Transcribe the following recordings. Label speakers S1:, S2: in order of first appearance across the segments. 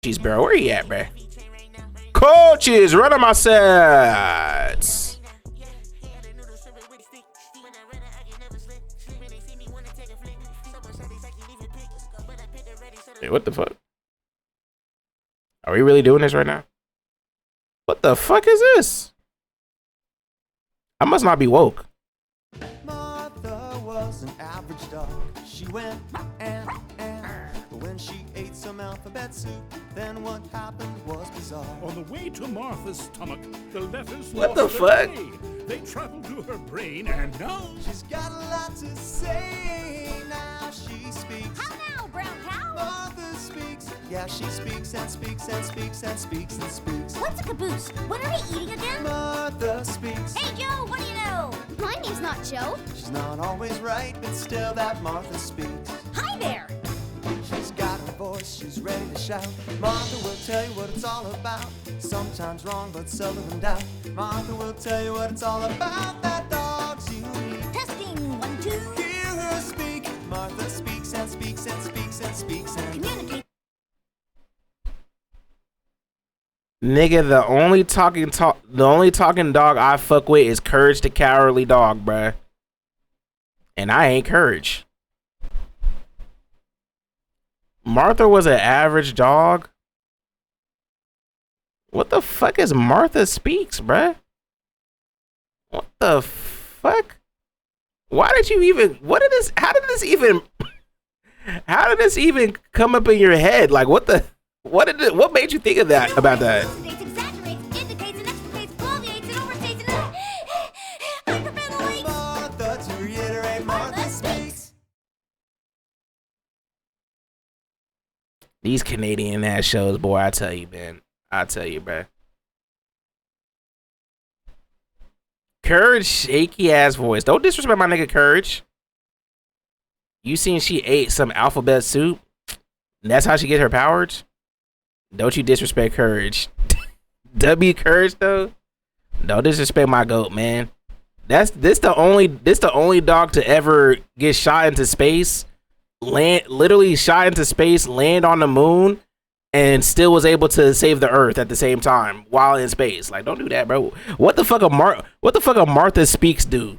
S1: Jeez, bro, where he at, bro? Coaches, run on my sets. Hey, what the fuck? Are we really doing this right now? What the fuck is this? I must not be woke.
S2: Martha was an average dog. She went and when she ate some alphabet soup, then what happened was bizarre.
S3: On the way to Martha's stomach, the letters
S1: What the
S3: lost
S1: fuck?
S3: their way. They traveled to her brain, and now
S2: She's got a lot to say. Now she speaks.
S4: How now, brown cow?
S2: Martha speaks. Yeah, she speaks and speaks and speaks and speaks and speaks.
S4: What's a caboose? What are we eating again?
S2: Martha speaks.
S4: Hey, Joe, what do you know? My name's not Joe.
S2: She's not always right, but still that Martha speaks.
S4: Hi there.
S2: She's got a voice, she's ready to shout. Martha will tell you what it's all about. Sometimes wrong, but seldom in doubt. Martha will tell you what it's all about. That dog's unique.
S4: Testing, 1, 2.
S2: Hear her speak. Martha speaks and speaks and speaks and speaks and
S4: Communicate.
S1: Nigga, the only talking dog I fuck with is Courage the Cowardly Dog, bruh. And I ain't Courage. Martha was an average dog. What the fuck is Martha Speaks, bruh? What the fuck? Why did you even, how did this even come up in your head? Like, what made you think of that, about that?
S4: Elucidates, exaggerates, indicates, and explicates, bloviates, and overstates, and hyperventilates.
S2: Martha, to reiterate, Martha speaks.
S1: These Canadian ass shows, boy, I tell you, man. I tell you, bruh. Courage, shaky ass voice. Don't disrespect my nigga Courage. You seen she ate some alphabet soup? That's how she get her powers? Don't you disrespect Courage. W Courage though? Don't disrespect my goat, man. This the only dog to ever get shot into space, literally shot into space, land on the moon, and still was able to save the Earth at the same time while in space. Like, don't do that, bro. What the fuck a Martha Speaks do?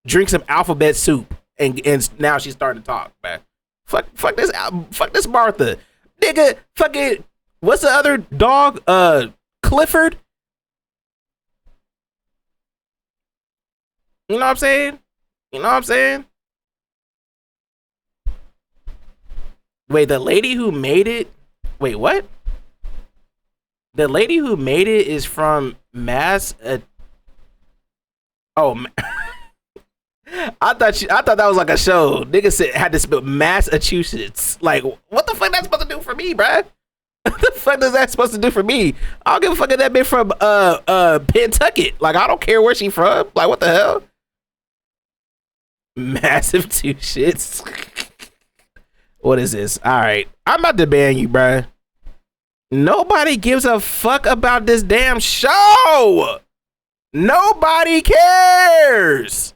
S1: Drink some alphabet soup and now she's starting to talk, man. Fuck this Martha, nigga. Fucking what's the other dog? Clifford. You know what I'm saying? You know what I'm saying? Wait, the lady who made it. Wait, what? The lady who made it is from Mass. Oh, I thought that was like a show. Nigga said had to spell Massachusetts. Like, what the fuck that's supposed to do for me, bruh? What the fuck is that supposed to do for me? I don't give a fuck if that bitch from Pentucket. Like, I don't care where she from. Like, what the hell? Massive two shits. What is this? All right, I'm about to ban you, bruh. Nobody gives a fuck about this damn show. Nobody cares.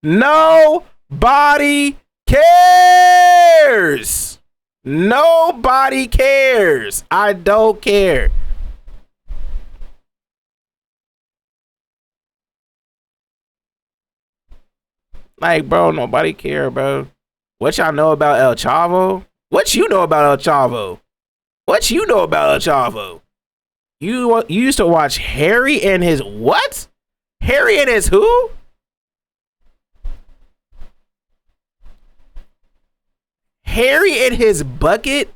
S1: Nobody cares. Nobody cares. I don't care. Like, bro, nobody care, bro. What y'all know about El Chavo? What you know about El Chavo? What you know about El Chavo? You used to watch Harry and his what? Harry and his who? Harry and his bucket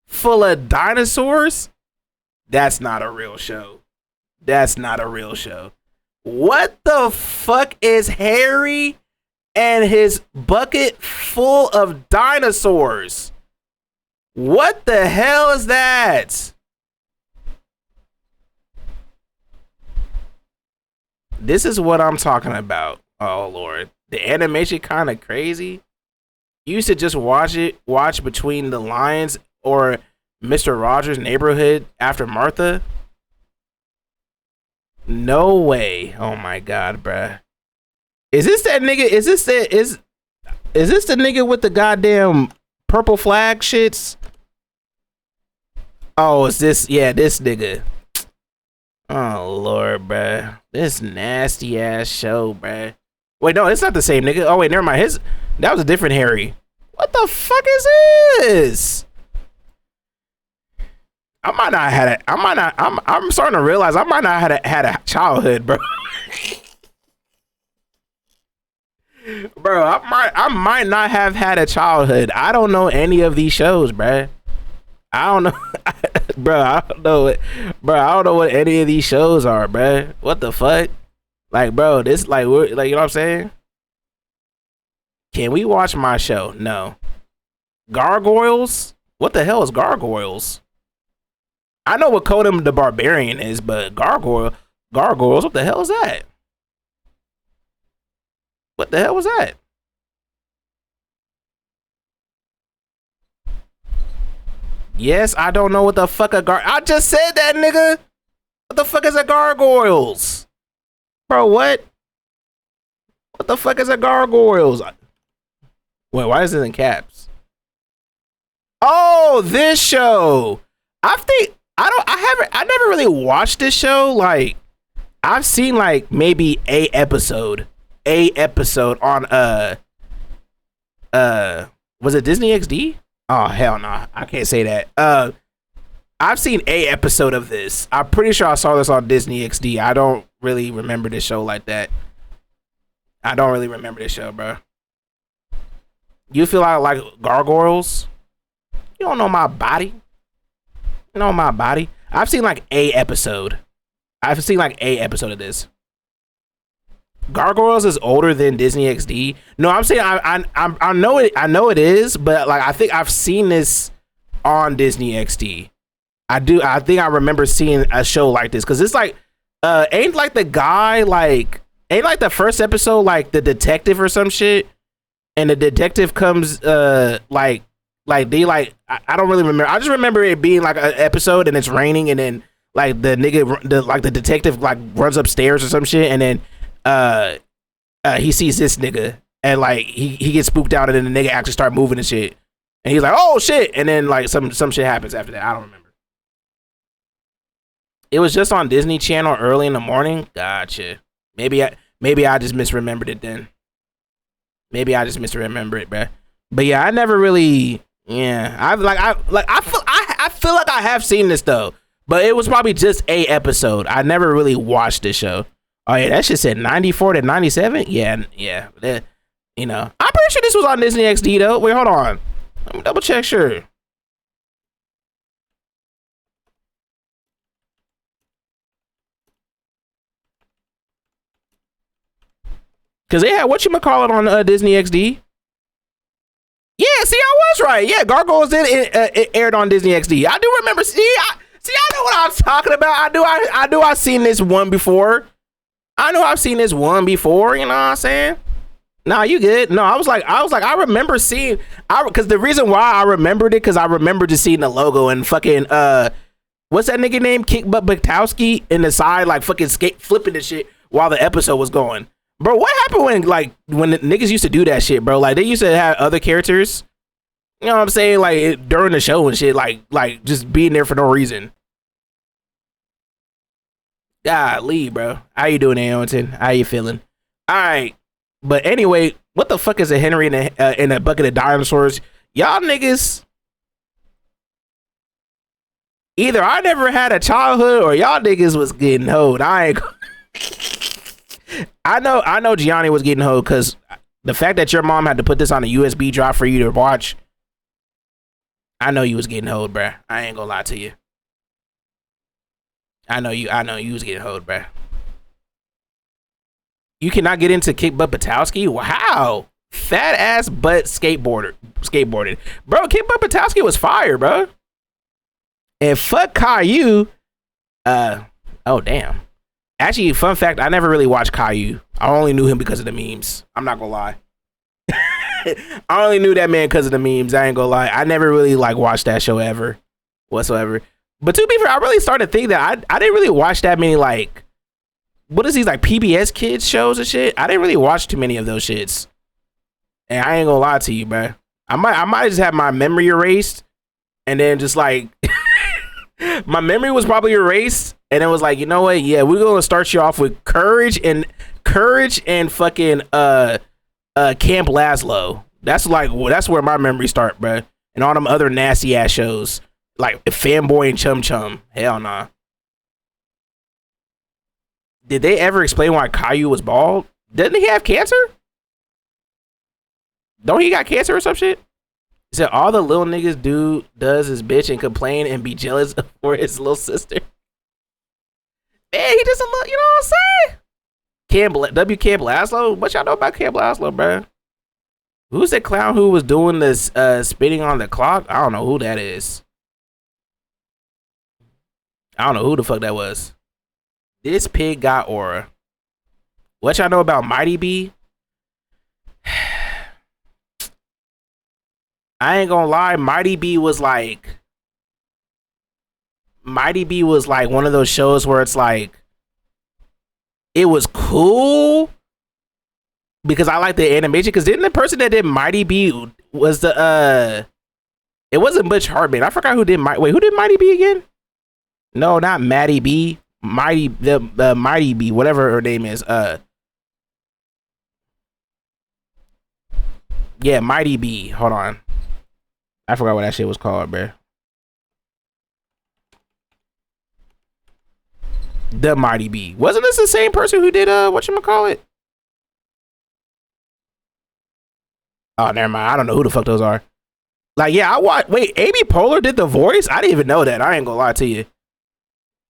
S1: full of dinosaurs? That's not a real show. That's not a real show. What the fuck is Harry and his bucket full of dinosaurs? What the hell is that? This is what I'm talking about. Oh Lord, the animation kind of crazy. You used to just watch Between the Lines or Mr. Rogers' Neighborhood after Martha. No way. Oh my god, bruh. Is this that nigga? Is this the nigga with the goddamn purple flag shits? Oh, it's this? Yeah, this nigga. Oh Lord, bruh. This nasty ass show, bruh. Wait, no, it's not the same nigga. Oh wait, never mind. That was a different Harry. What the fuck is this? I might not have had it. I'm starting to realize I might not have had a childhood, bro. Bro, I might not have had a childhood. I don't know any of these shows, bruh. I don't know, bro. I don't know what, bro. I don't know what any of these shows are, bro. What the fuck? Like, bro, this like, you know what I'm saying? Can we watch my show? No. Gargoyles? What the hell is gargoyles? I know what Conan the Barbarian is, but gargoyles? What the hell is that? What the hell was that? Yes, I don't know what the fuck I just said that, nigga. What the fuck is a gargoyles? Bro, what? What the fuck is a gargoyles? Wait, why is it in caps? Oh, this show. I never really watched this show. Like, I've seen like maybe a episode on was it Disney XD? Oh hell no, I can't say that. I've seen a episode of this. I'm pretty sure I saw this on Disney XD. I don't really remember this show like that. I don't really remember this show, bro. You feel like gargoyles? You don't know my body. You know my body. I've seen like a episode. I've seen like a episode of this. Gargoyles is older than Disney XD. No, I'm saying I know it. I know it is, but like I think I've seen this on Disney XD. I think I remember seeing a show like this because it's like ain't like the guy like ain't like the first episode like the detective or some shit, and the detective comes like they like I don't really remember. I just remember it being like an episode and it's raining and then like the detective like runs upstairs or some shit and then he sees this nigga and like he gets spooked out and then the nigga actually start moving and shit and he's like oh shit and then like some shit happens after that. I don't remember. It was just on Disney Channel early in the morning. Gotcha. Maybe I just misremembered it then. Maybe I just misremembered it, bruh. But yeah, I never really. Yeah, I feel like I have seen this though, but it was probably just a episode. I never really watched this show. Oh yeah, that shit said 94 to 97. Yeah. You know, I'm pretty sure this was on Disney XD though. Wait, hold on. Let me double check. Sure. Cause they had whatchamacallit on Disney XD. Yeah, see, I was right. Yeah, Gargoyles did it aired on Disney XD. I do remember. I know what I'm talking about. I've seen this one before. I know I've seen this one before. You know what I'm saying? Nah, you good? No, I was like, I remember seeing. Because the reason why I remembered it, because I remember just seeing the logo and fucking what's that nigga name? Kick Butt Bukowski in the side, like fucking flipping the shit while the episode was going. Bro, what happened when the niggas used to do that shit, bro? Like they used to have other characters, you know what I'm saying? Like during the show and shit, like just being there for no reason. Golly, bro. How you doing, Aonton? How you feeling? All right, but anyway, what the fuck is a Henry in a bucket of dinosaurs? Y'all niggas, either I never had a childhood or y'all niggas was getting hoed. I know Gianni was getting hoed because the fact that your mom had to put this on a USB drive for you to watch, I know you was getting hoed, bruh. I ain't gonna lie to you. I know you was getting hoed, bruh. You cannot get into Kick Butt Bukowski? Wow. Fat ass butt skateboarded. Bro, Kick Butt Bukowski was fire, bro. And fuck Caillou. Oh damn. Actually, fun fact, I never really watched Caillou. I only knew him because of the memes. I'm not gonna lie. I only knew that man because of the memes. I ain't gonna lie. I never really like watched that show ever, whatsoever. But to be fair, I really started to think that I didn't really watch that many like, what is these like PBS Kids shows and shit? I didn't really watch too many of those shits. And I ain't gonna lie to you, bro. I might just have my memory erased, and then just like, My memory was probably erased, and it was like, you know what? Yeah, we're gonna start you off with courage and fucking Camp Laszlo. That's where my memories start, bruh. And all them other nasty ass shows like Fanboy and Chum Chum. Hell nah. Did they ever explain why Caillou was bald? Didn't he have cancer? Don't he got cancer or some shit? He said all the little niggas does is bitch and complain and be jealous for his little sister. Man, he just a little, you know what I'm saying? Camp Laszlo? What y'all know about Camp Laszlo, bro? Who's that clown who was doing this spitting on the clock? I don't know who that is. I don't know who the fuck that was. This pig got aura. What y'all know about Mighty B? I ain't gonna lie, Mighty B was like one of those shows where it's like it was cool because I like the animation. Because didn't the person that did Mighty B was the it wasn't Butch Hartman. I forgot who did who did Mighty B again? No, not Maddie B. The Mighty B, whatever her name is. Yeah, Mighty B. Hold on. I forgot what that shit was called, bro. The Mighty B. Wasn't this the same person who did whatchamacallit? Oh, never mind. I don't know who the fuck those are. Like, yeah, wait, Amy Poehler did the voice? I didn't even know that. I ain't gonna lie to you.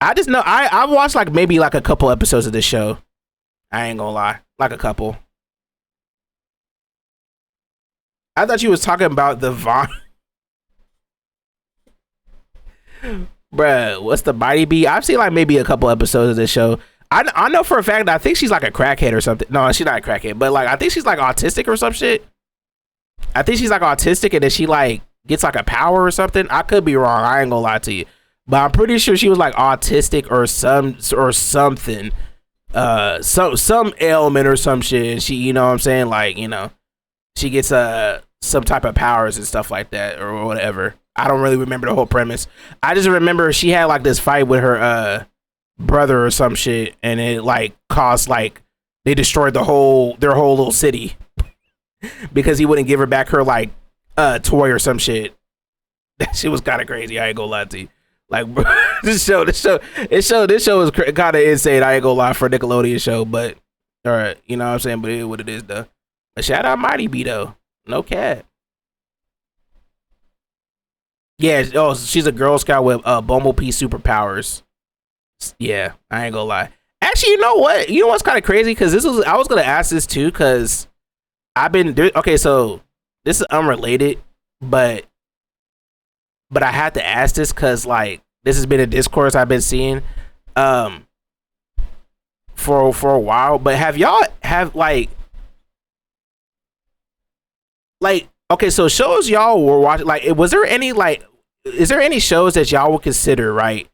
S1: I just know I watched like maybe like a couple episodes of this show. I ain't gonna lie. Like a couple. I thought you was talking about the Vaughn. Bruh, what's the Mighty B? I've seen like maybe a couple episodes of this show. I know for a fact that I think she's like a crackhead or something. No, she's not a crackhead, but like I think she's like autistic or some shit. I think she's like autistic and then she like gets like a power or something. I could be wrong. I ain't gonna lie to you. But I'm pretty sure she was like autistic or something. Some ailment or some shit. And she, you know what I'm saying? Like, you know, she gets some type of powers and stuff like that or whatever. I don't really remember the whole premise. I just remember she had like this fight with her brother or some shit, and it like caused like they destroyed their whole little city because he wouldn't give her back her like toy or some shit. That shit was kind of crazy. I ain't gonna lie to you. Like, bro, this show is kind of insane. I ain't gonna lie for a Nickelodeon show, but all right, you know what I'm saying. But it is what it is, though. But shout out Mighty B though, no cat. Yeah, oh, she's a Girl Scout with Bumblebee superpowers. Yeah, I ain't gonna lie. Actually, you know what? You know what's kind of crazy? Because I was gonna ask this too, because I've been okay. So this is unrelated, but I had to ask this because like this has been a discourse I've been seeing for a while. But have y'all like okay, so shows y'all were watching, like, was there any like, is there any shows that y'all would consider, right,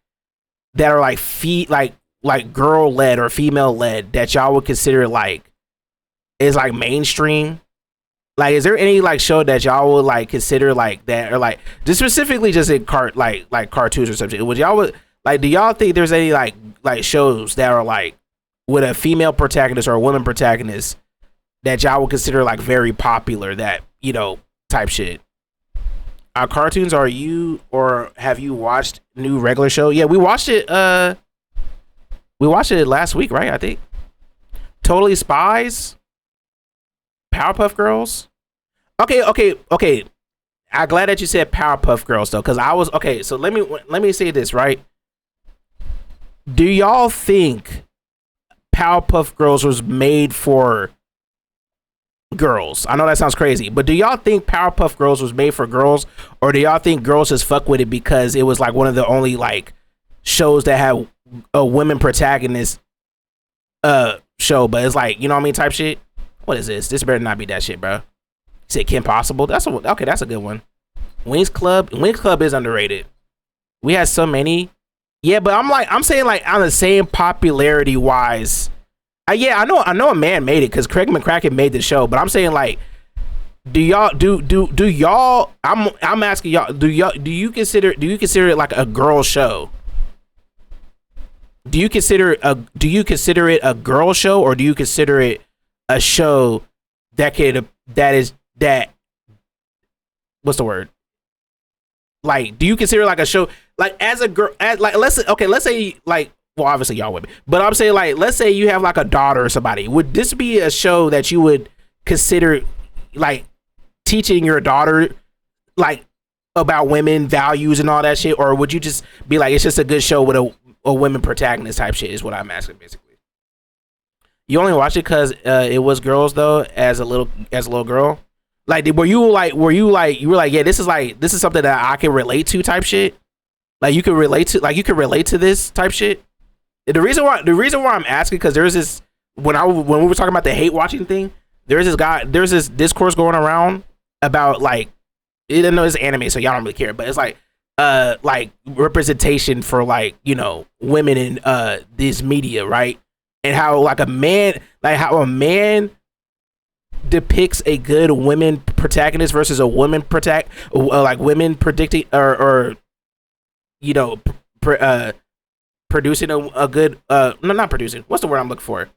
S1: that are like girl led or female led that y'all would consider like is like mainstream? Like, is there any like show that y'all would like consider like that, or like just specifically just in like cartoons or something? Would y'all like, do y'all think there's any like shows that are like with a female protagonist or a woman protagonist that y'all would consider like very popular, that, you know, type shit? Cartoons, are you, or have you watched new regular show? Yeah, we watched it last week, right? I think Totally Spies, Powerpuff Girls. Okay. I'm glad that you said Powerpuff Girls though, because I was okay. So let me say this, right? Do y'all think Powerpuff Girls was made for girls? I know that sounds crazy, but do y'all think Powerpuff Girls was made for girls, or do y'all think girls just fuck with it because it was like one of the only like shows that had a women protagonist show? But it's like, you know what I mean, type shit. What is this? This better not be that shit, bro. Say Kim Possible. That's a good one. Wings Club is underrated. We had so many. Yeah, but I'm saying like on the same popularity wise. Yeah, I know a man made it because Craig McCracken made the show, but I'm saying like Do y'all do y'all? I'm asking y'all. Do you consider it like a girl show? Do you consider it a girl show, or do you consider it a show that what's the word? Like, do you consider it like a show, like as a girl, let's say like, well, obviously y'all women, but I'm saying like, let's say you have like a daughter or somebody. Would this be a show that you would consider like teaching your daughter like about women values and all that shit, or would you just be like, it's just a good show with a women protagonist type shit? Is what I'm asking basically. You only watch it because it was girls though, as a little girl. Like, were you like, yeah, this is something that I can relate to type shit. Like you could relate to this type shit. The reason why I'm asking, because there's this, when we were talking about the hate watching thing, there's this discourse going around about like, I know it's anime, so y'all don't really care, but it's like representation for like, you know, women in this media, right? And how a man depicts a good women protagonist versus a woman like women predicting or you know producing a good no, not producing, what's the word I'm looking for?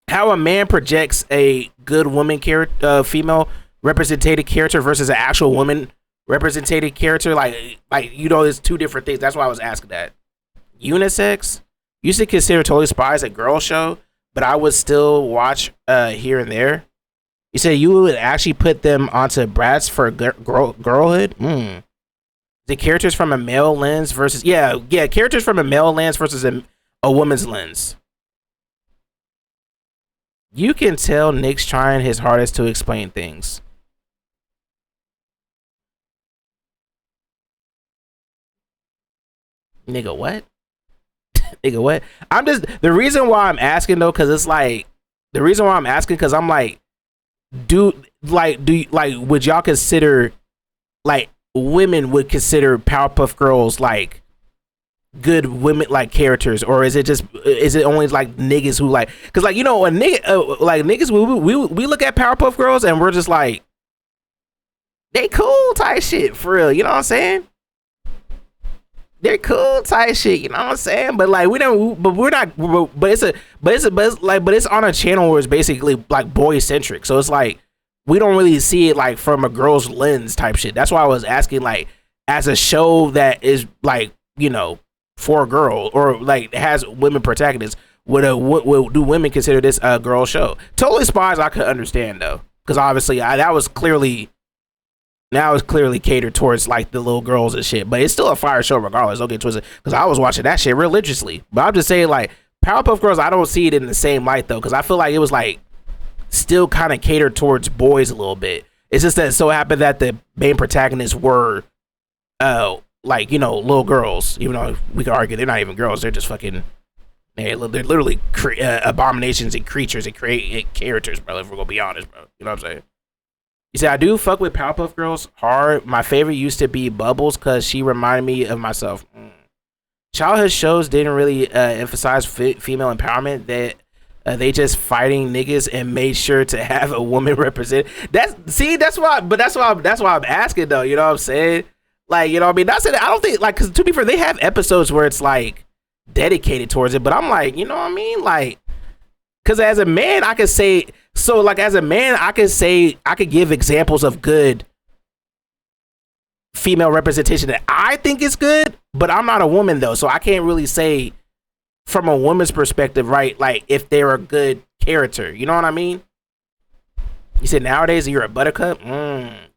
S1: How a man projects a good woman character, female represented character versus an actual woman represented character, like you know, there's two different things. That's why I was asking that. Unisex, used to consider Totally Spies a girl show, but I would still watch here and there. You said you would actually put them onto brats for girlhood? The characters from a male lens versus characters from a male lens versus a woman's lens. You can tell Nick's trying his hardest to explain things. Nigga, what? Nigga, what? I'm just, the reason why I'm asking though, because it's like, the reason why I'm asking, because I'm like, would y'all consider, like, women would consider Powerpuff Girls like good women like characters, or is it only like niggas who like, because like, you know, a nigga like niggas, we look at Powerpuff Girls and we're just like, they cool type shit for real, you know what I'm saying? They're cool type shit, you know what I'm saying? But like, it's on a channel where it's basically like boy centric, so it's like we don't really see it like from a girl's lens type shit. That's why I was asking, like, as a show that is like, you know, for a girl or like has women protagonists, do women consider this a girl show? Totally Spies I could understand though, because obviously that was clearly catered towards like the little girls and shit, but it's still a fire show regardless. Don't get twisted, because I was watching that shit religiously. But I'm just saying, like, Powerpuff Girls, I don't see it in the same light though, because I feel like it was like still kind of catered towards boys a little bit. It's just that it so happened that the main protagonists were like, you know, little girls, even though we could argue they're not even girls, they're just fucking, they're literally abominations and creatures and create characters, bro, if we're gonna be honest, bro. You know what I'm saying? You say, I do fuck with Powerpuff Girls hard. My favorite used to be Bubbles because she reminded me of myself. Childhood shows didn't really emphasize female empowerment. That they just fighting niggas and made sure to have a woman represent. That's why I'm asking though. You know what I'm saying? Like, you know what I mean? Not saying, I don't think, like, because to be fair, they have episodes where it's like dedicated towards it, but I'm like, you know what I mean? Like, because as a man, I could say, so like as a man, I could give examples of good female representation that I think is good, but I'm not a woman though, so I can't really say from a woman's perspective, right? Like if they're a good character, you know what I mean? You said nowadays you're a buttercup.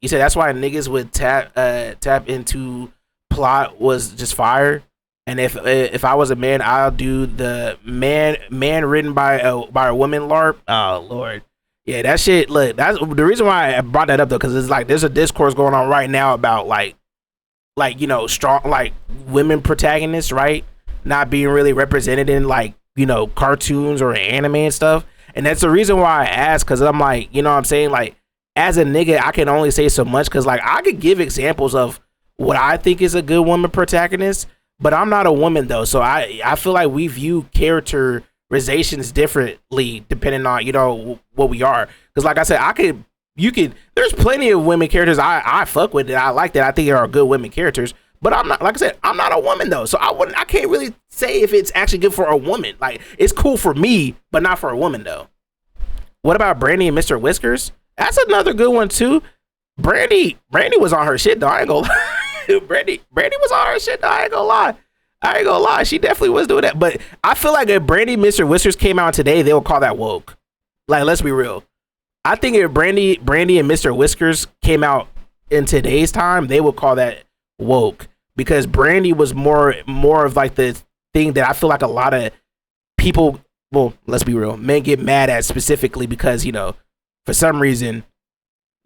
S1: You said that's why niggas would tap into plot was just fire. And if I was a man, I'll do the man written by a woman LARP. Oh Lord, yeah, that shit. Look, that's the reason why I brought that up though, because it's like there's a discourse going on right now about like you know, strong like women protagonists, right? Not being really represented in like, you know, cartoons or anime and stuff. And that's the reason why I asked, because I'm like, you know what I'm saying? Like, as a nigga, I can only say so much, because like I could give examples of what I think is a good woman protagonist, but I'm not a woman though. So I feel like we view characterizations differently depending on, you know, what we are. Because like I said, I could There's plenty of women characters I fuck with that I like, that I think are good women characters. But I'm not, like I said, I'm not a woman though, so I can't really say if it's actually good for a woman. Like, it's cool for me, but not for a woman though. What about Brandy and Mr. Whiskers? That's another good one too. Brandy was on her shit though. I ain't gonna lie. Brandy was on her shit though. I ain't gonna lie. She definitely was doing that. But I feel like if Brandy and Mr. Whiskers came out today, they would call that woke. Like, let's be real. I think if Brandy and Mr. Whiskers came out in today's time, they would call that woke, because Brandy was more of like the thing that I feel like a lot of people, well, let's be real, men get mad at, specifically because, you know, for some reason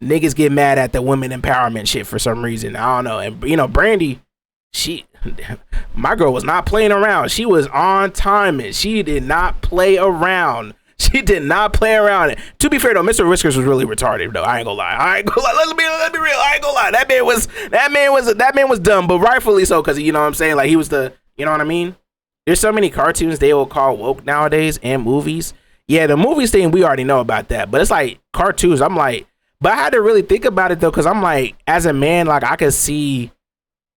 S1: niggas get mad at the women empowerment shit for some reason. I don't know. And you know, Brandy, my girl was not playing around. She was on time, and she did not play around. She did not play around. To be fair though, Mr. Whiskers was really retarded though. I ain't gonna lie. Let's be real. I ain't gonna lie. That man was dumb, but rightfully so, because, you know what I'm saying, like, he was the, you know what I mean? There's so many cartoons they will call woke nowadays, and movies. Yeah, the movies thing, we already know about that, but it's like cartoons. I'm like, but I had to really think about it though, because I'm like, as a man, like, I could see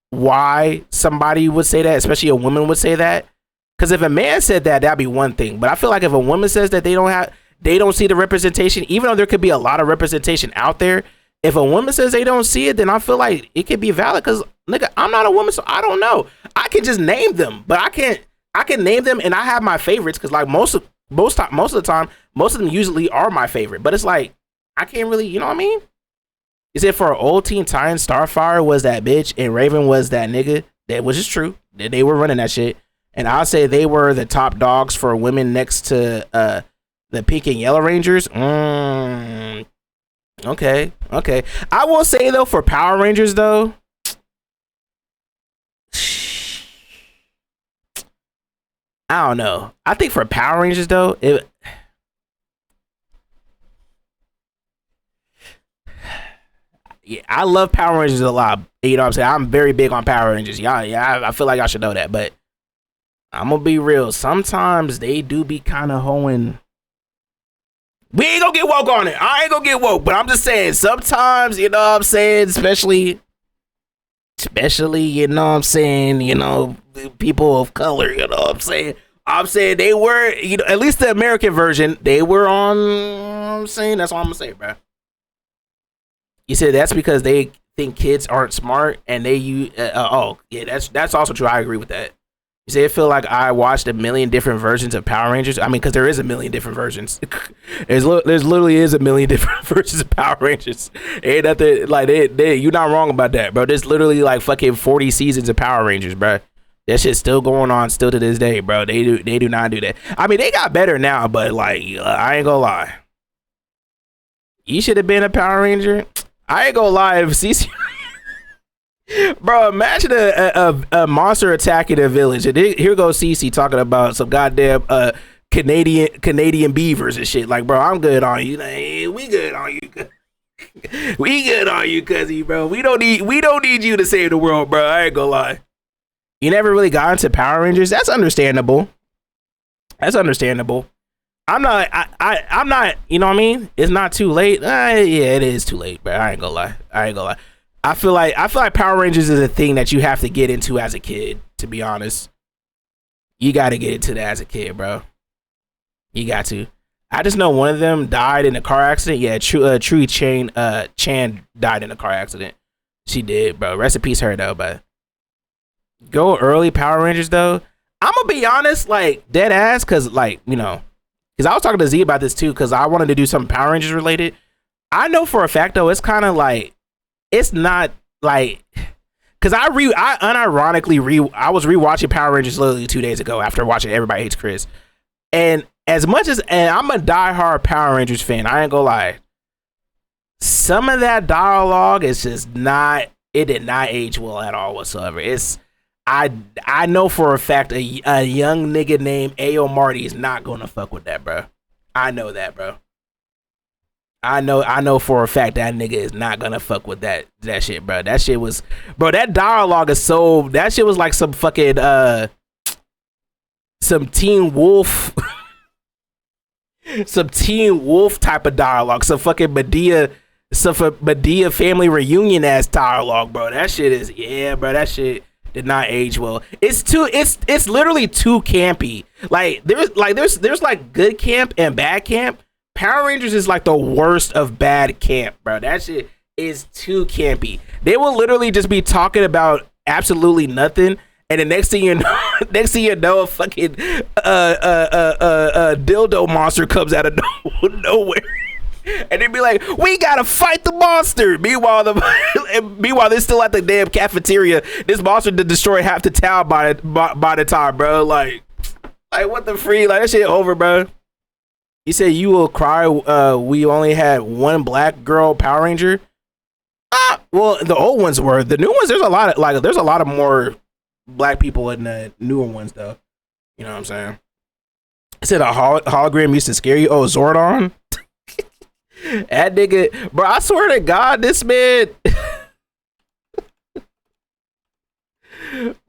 S1: why somebody would say that, especially a woman would say that. Because if a man said that, that'd be one thing. But I feel like if a woman says that they don't see the representation, even though there could be a lot of representation out there, if a woman says they don't see it, then I feel like it could be valid. Because, nigga, I'm not a woman, so I don't know. I can just name them, but I can name them, and I have my favorites, because, like, most of the time, most of them usually are my favorite. But it's like, I can't really, you know what I mean? You said for Old Teen Titans, Starfire was that bitch, and Raven was that nigga. That was just true. They were running that shit. And I'll say they were the top dogs for women next to the Pink and Yellow Rangers. Okay. I will say though, for Power Rangers though, I don't know. I think for Power Rangers though, yeah, I love Power Rangers a lot. You know what I'm saying? I'm very big on Power Rangers. I feel like I should know that, but I'm gonna be real. Sometimes they do be kind of hoeing. We ain't gonna get woke on it. I ain't gonna get woke, but I'm just saying, sometimes, you know what I'm saying, especially, you know what I'm saying, you know, people of color, you know what I'm saying. I'm saying they were, you know, at least the American version, they were on, you know what I'm saying, that's all I'm gonna say, bro. You said that's because they think kids aren't smart, and they use, oh, yeah, that's also true. I agree with that. You say, I feel like I watched a million different versions of Power Rangers. I mean, because there is a million different versions. There's literally is a million different versions of Power Rangers. Ain't nothing like you're not wrong about that, bro. There's literally like fucking 40 seasons of Power Rangers, bro. That shit's still going on, still to this day, bro. They do not do that. I mean, they got better now, but like, I ain't gonna lie. You should have been a Power Ranger. I ain't gonna lie, if CC. Bro, imagine a monster attacking a village, and here goes Cece talking about some goddamn Canadian beavers and shit. Like, bro, I'm good on you. Like, we good on you. We good on you, cuzzy, bro. We don't need you to save the world, bro. I ain't gonna lie. You never really got into Power Rangers. That's understandable. I'm not. You know what I mean? It's not too late. Yeah, it is too late, bro. I ain't gonna lie. I feel like Power Rangers is a thing that you have to get into as a kid, to be honest. You got to get into that as a kid, bro. You got to. I just know one of them died in a car accident. Yeah, True Chan died in a car accident. She did, bro. Rest in peace her, though, but go early Power Rangers, though. I'm going to be honest, like, dead ass, because, like, you know, because I was talking to Z about this, too, because I wanted to do something Power Rangers related. I know for a fact, though, it's kind of like, it's not like, because I was rewatching Power Rangers literally 2 days ago after watching Everybody Hates Chris, and as much as, and I'm a diehard Power Rangers fan, I ain't gonna lie, some of that dialogue is just not, it did not age well at all whatsoever. I know for a fact a young nigga named Ayo Marty is not gonna fuck with that, bro. I know that, bro. I know for a fact that nigga is not gonna fuck with that shit, bro. That shit was, bro, that dialogue is so, that shit was like some fucking some Teen Wolf some Teen Wolf type of dialogue, some fucking Medea stuff a Medea family reunion ass dialogue, bro. That shit is bro. That shit did not age well. It's literally too campy. Like there's like good camp and bad camp. Power Rangers is like the worst of bad camp, bro. That shit is too campy. They will literally just be talking about absolutely nothing, and the next thing you know, a fucking dildo monster comes out of nowhere. And they'd be like, "We gotta fight the monster." Meanwhile, they're still at the damn cafeteria. This monster to destroy half the town by the time, bro. Like what the free? Like that shit over, bro. He said, "You will cry." We only had one black girl Power Ranger. Well, the old ones were. The new ones, there's a lot of more black people in the newer ones, though. You know what I'm saying? I said a hologram used to scare you. Oh, Zordon. That nigga, bro, I swear to God, this man,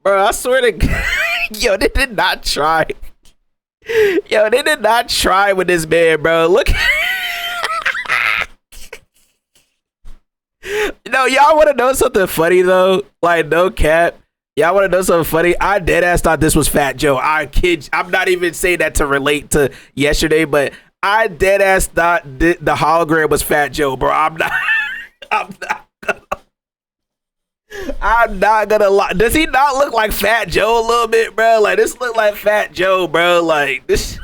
S1: bro, I swear to God, yo, they did not try. Yo, they did not try with this man, bro. Look. No, y'all want to know something funny, though? Like, no cap. Y'all want to know something funny? I deadass thought this was Fat Joe. I'm not even saying that to relate to yesterday, but I dead ass thought the hologram was Fat Joe, bro. I'm not gonna lie. Does he not look like Fat Joe a little bit, bro? Like this look like Fat Joe, bro. Like this.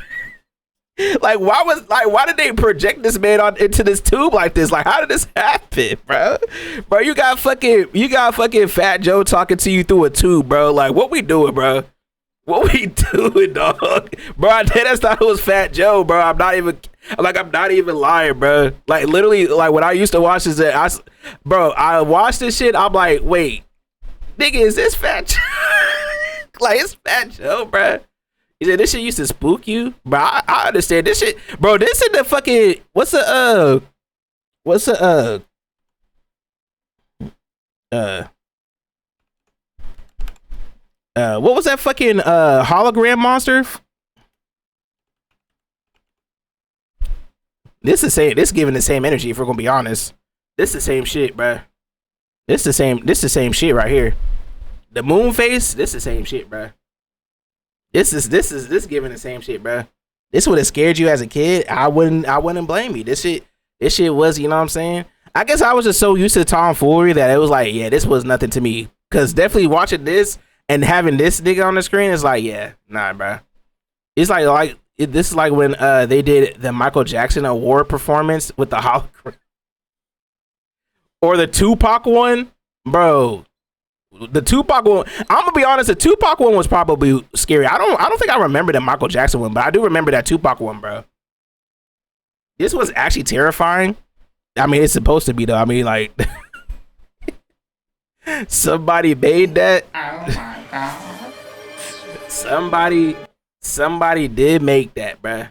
S1: Like why did they project this man into this tube like this? Like how did this happen, bro? Bro, you got fucking Fat Joe talking to you through a tube, bro. Like what we doing, bro? What we doing, dog? Bro, I dead thought it was Fat Joe, bro. I'm not even lying, bro. Like literally, like when I used to watch this, I watched this shit. I'm like, wait, nigga, is this Fat Joe? Like it's Fat Joe, bro. He said this shit used to spook you, bro. I understand this shit, bro. This is the fucking what was that fucking hologram monster? This giving the same energy, if we're gonna be honest. This the same shit, bruh. This the same shit right here. The moon face, this the same shit, bruh. This giving the same shit, bruh. This would have scared you as a kid. I wouldn't blame you. This shit was, you know what I'm saying? I guess I was just so used to tomfoolery that it was like, yeah, this was nothing to me. Cause definitely watching this and having this nigga on the screen is like, yeah, nah, bro. It's this is like when they did the Michael Jackson award performance with the hologram, or the Tupac one, bro. The Tupac one, I'm gonna be honest, the Tupac one was probably scary. I don't think I remember the Michael Jackson one, but I do remember that Tupac one, bro. This was actually terrifying. I mean, it's supposed to be though. I mean, like. Somebody made that. Oh my god. Somebody did make that, bruh.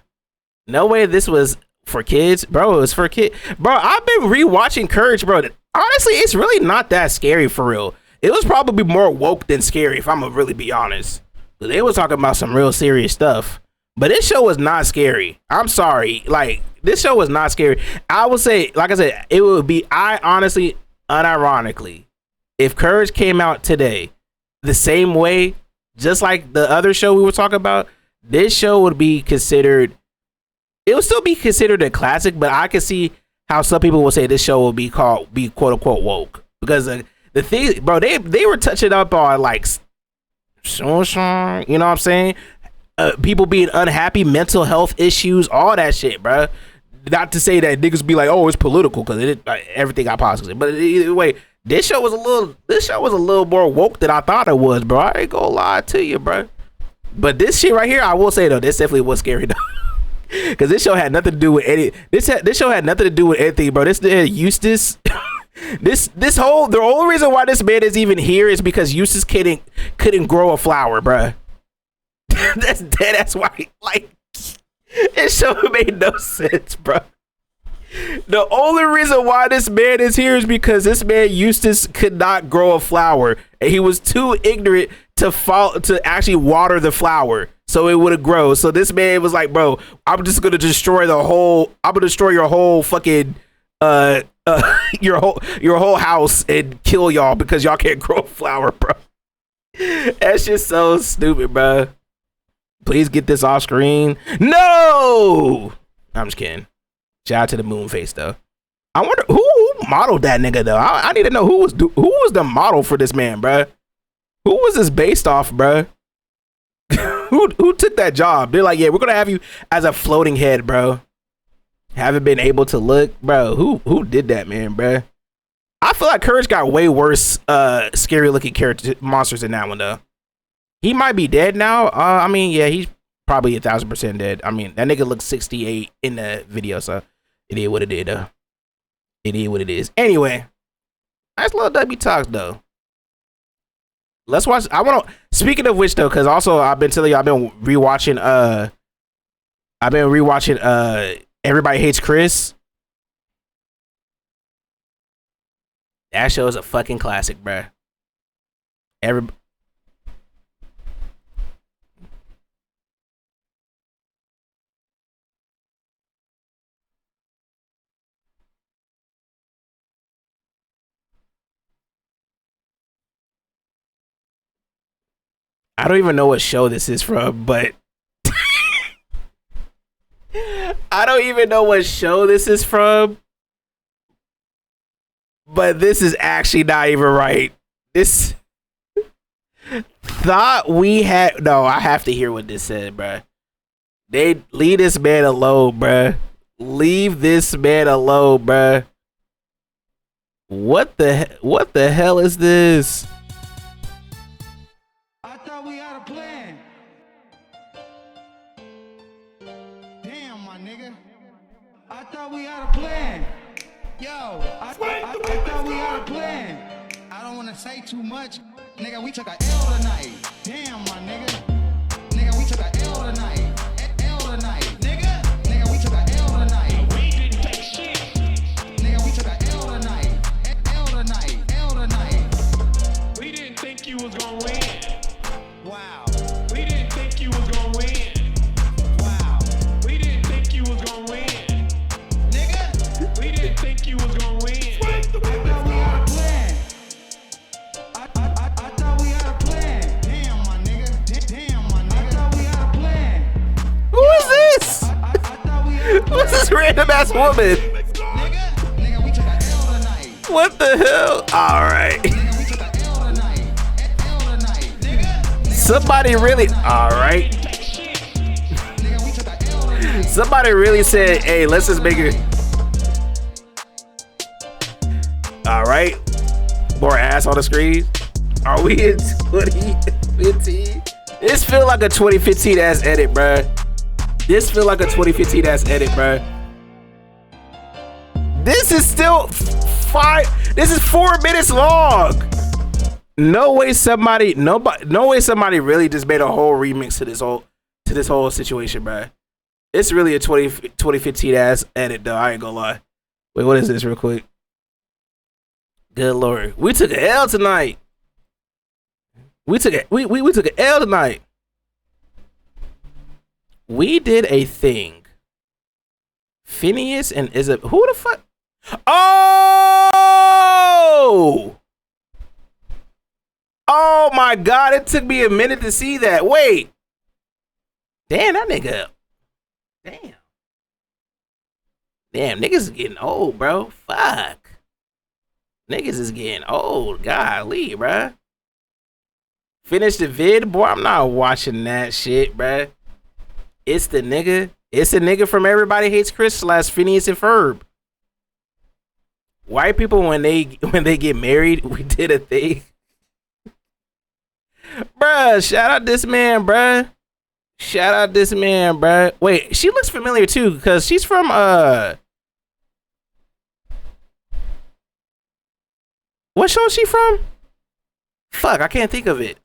S1: No way this was for kids. Bro, it was for kids. Bro, I've been rewatching Courage, bro. Honestly, it's really not that scary for real. It was probably more woke than scary, if I'm gonna really be honest. They was talking about some real serious stuff. But this show was not scary. I'm sorry. Like, this show was not scary. I would say, like I said, it would be, I honestly, unironically, if Courage came out today the same way, just like the other show we were talking about, this show would be considered, it would still be considered a classic, but I could see how some people will say this show will be quote unquote woke. Because the thing, bro, they were touching up on like, you know what I'm saying? People being unhappy, mental health issues, all that shit, bro. Not to say that niggas be like, oh, it's political, because everything got positive. But either way, this show was a little more woke than I thought it was, bro. I ain't gonna lie to you, bro. But this shit right here, I will say though, this definitely was scary though. Cause this show had nothing to do with any. This show had nothing to do with anything, bro. This Eustace. this whole, the only reason why this man is even here is because Eustace couldn't grow a flower, bro. That's why. Like, this show made no sense, bro. The only reason why this man is here is because this man Eustace could not grow a flower, and he was too ignorant to actually water the flower so it would have grown. So this man was like, bro, I'm just gonna destroy your whole fucking your whole house and kill y'all because y'all can't grow a flower, bro. That's just so stupid, bro. Please get this off screen. No, I'm just kidding. Shout out to the moon face though. I wonder who modeled that nigga though. I need to know who was the model for this man, bro. Who was this based off, bro? who took that job? They're like, yeah, we're gonna have you as a floating head, bro. Haven't been able to look, bro. Who did that, man, bro? I feel like Courage got way worse, scary looking character monsters than that one though. He might be dead now. I mean, yeah, he's probably 1,000% dead. I mean, that nigga looks 68 in the video, so it is what it is, though. It is what it is. Anyway, nice little W talks though. Let's watch. Speaking of which though, because also I've been telling you I've been rewatching. Everybody Hates Chris. That show is a fucking classic, bruh. I don't even know what show this is from, but I don't even know what show this is from, but this is actually not even right. This thought we had. No, I have to hear what this said, bruh. They leave this man alone, bruh. Leave this man alone, bruh. What the hell is this?
S5: I thought we had a plan. Damn, my nigga. I thought we had a plan. Yo, I thought we had a plan. I don't want to say too much. Nigga, we took a L tonight. Damn, my nigga. Nigga, we took a L tonight. L tonight. Nigga, we took a L tonight. We didn't take shit. Nigga, we took a L tonight. L tonight. L tonight.
S3: We didn't think you was gonna win.
S5: Wow.
S3: We didn't think you was gonna win.
S5: Wow.
S3: We didn't think you was gonna win.
S5: Nigga,
S3: We didn't think you was gonna win.
S5: I thought we had a plan. I thought we had a plan. Damn, my nigga. Damn, my nigga. I thought we had a plan.
S1: Who is this?
S5: I thought we had a plan.
S1: Who's this random ass woman?
S5: Nigga, we took a L tonight.
S1: What the hell? All right.
S5: Nigga, we took a L tonight. L tonight. Nigga,
S1: Somebody really. All right.
S5: we took a L tonight.
S1: Somebody really said, "Hey, let's just make it." All right. More ass on the screen. Are we in 2015? This feel like a 2015 ass edit, bruh. This feel like a 2015 ass edit, bruh. This is still This is 4 minutes long. No way somebody really just made a whole remix to this whole situation, bruh. It's really a 2015 ass edit though. I ain't gonna lie. Wait, what is this real quick? Good lord. We took an L tonight. We took an L tonight. We did a thing. Phineas and Isabel. Who the fuck? Oh! Oh my god, it took me a minute to see that. Wait. Damn, that nigga. Damn. Damn, niggas is getting old, bro. Fuck. Niggas is getting old. Golly, bruh. Finish the vid? Boy, I'm not watching that shit, bruh. It's the nigga. It's the nigga from Everybody Hates Chris / Phineas and Ferb. White people, when they get married, we did a thing. Bruh, shout out this man, bruh. Shout out this man, bruh. Wait, she looks familiar too, because she's from what show is she from? Fuck, I can't think of it.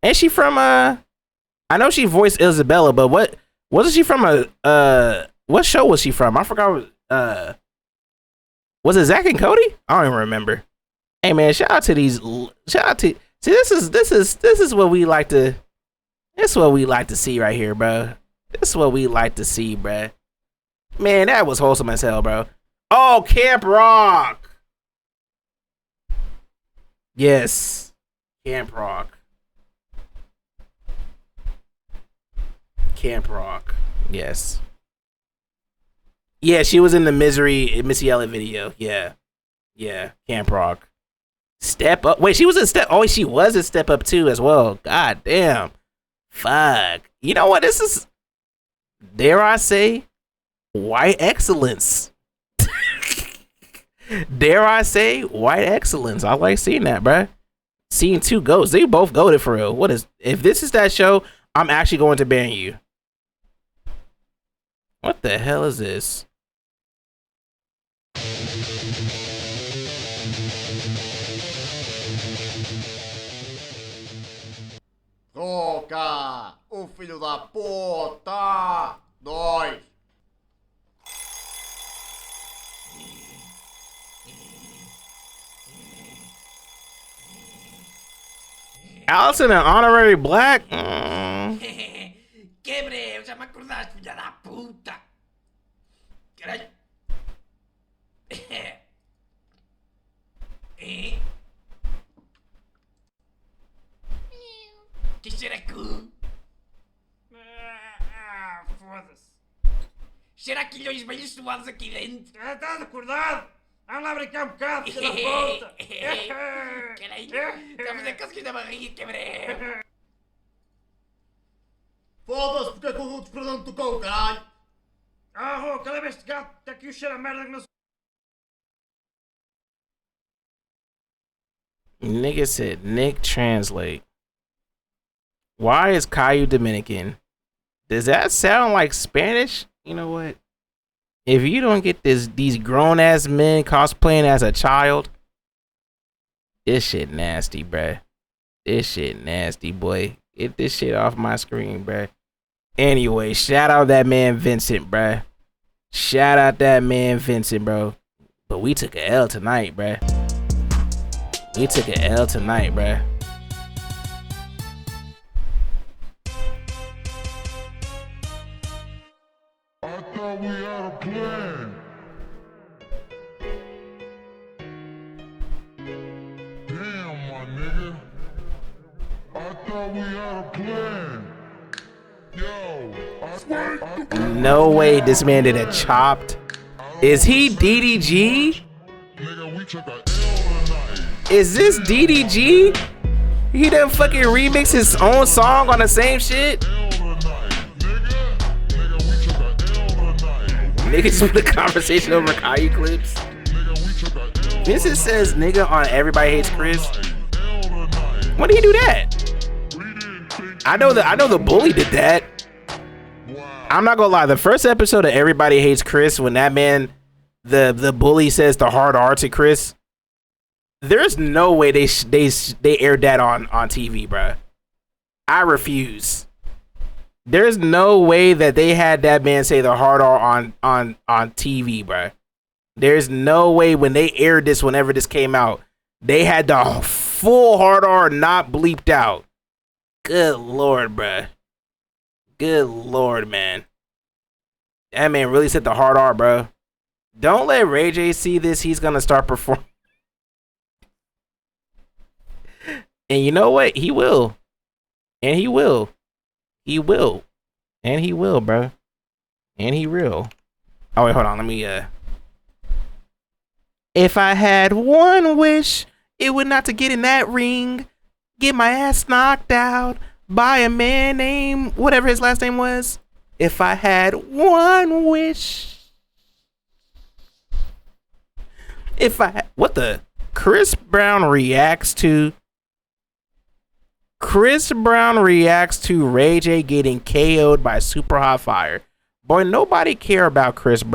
S1: Ain't she from I know she voiced Isabella, but what wasn't she from what show was she from? I forgot. Was it Zach and Cody? I don't even remember. Hey man, shout out to see, this is what we like to see right here, bro. This is what we like to see, bro. Man, that was wholesome as hell, bro. Oh, Camp Rock. Yes. Camp Rock. Camp Rock. Yes. Yeah, she was in the Missy Elliott video. Yeah. Yeah. Camp Rock. Step Up. Wait, she was in Step. Oh, she was in Step Up too as well. God damn. Fuck. You know what? This is, dare I say, white excellence. Dare I say, white excellence. I like seeing that, bruh. Seeing two goats. They both goated for real. What is, if this is that show, I'm actually going to ban you. What the hell is this?
S6: Troca, o filho da puta! 2.
S1: Allison, an honorary black?
S7: Quebre, já me acordaste, filha da puta! Caralho! Que cheira cu! Foda-se! Cheira a quilhões bem suados aqui dentro! Estás acordado? Vamos lá brincar um bocado, filha da puta! Caralho! Estamos a conseguir da barriga, quebrei!
S6: Foda-se, porque é que o despertador não tocou, caralho?
S7: Ah, Rô, cadê este gato? Está aqui o cheiro a merda que não se...
S1: Nigga said, Nick translate. Why is Caillou Dominican? Does that sound like Spanish? You know what? If you don't get these grown ass men cosplaying as a child, this shit nasty, bruh. This shit nasty, boy. Get this shit off my screen, bruh. Anyway, shout out that man Vincent, bruh. Shout out that man Vincent, bro. But we took a L tonight, bruh. We took a L tonight, bruh.
S8: I thought we had a plan. Damn, my nigga. I thought we had a plan. Yo,
S1: No way this man did a chopped. Is he DDG?
S8: nigga, we took a L tonight.
S1: Is this DDG? He done fucking remix his own song on the same shit?
S8: L tonight, nigga. Nigga, we took a L tonight.
S1: Niggas with the conversation over Caillou clips.
S8: Nigga, we took a L
S1: Vincent says nigga on Everybody Hates Chris.
S8: L tonight.
S1: When did he do that?
S8: We didn't think
S1: I know the bully did that.
S8: wow.
S1: I'm not gonna lie, the first episode of Everybody Hates Chris, when that man, the bully says the hard R to Chris, there's no way they aired that on TV, bruh. I refuse. There's no way that they had that man say the hard R on TV, bruh. There's no way when they aired this, whenever this came out, they had the full hard R not bleeped out. Good lord, bruh. Good lord, man. That man really said the hard R, bro. Don't let Ray J see this. He's gonna start performing. And you know what? He will. And he will. He will. And he will, bro. And he will. Oh, wait, hold on. Let me, If I had one wish, it would not to get in that ring, get my ass knocked out by a man named whatever his last name was. If I had one wish. What the? Chris Brown reacts to Ray J getting KO'd by Super Hot Fire. Boy, nobody care about Chris Brown.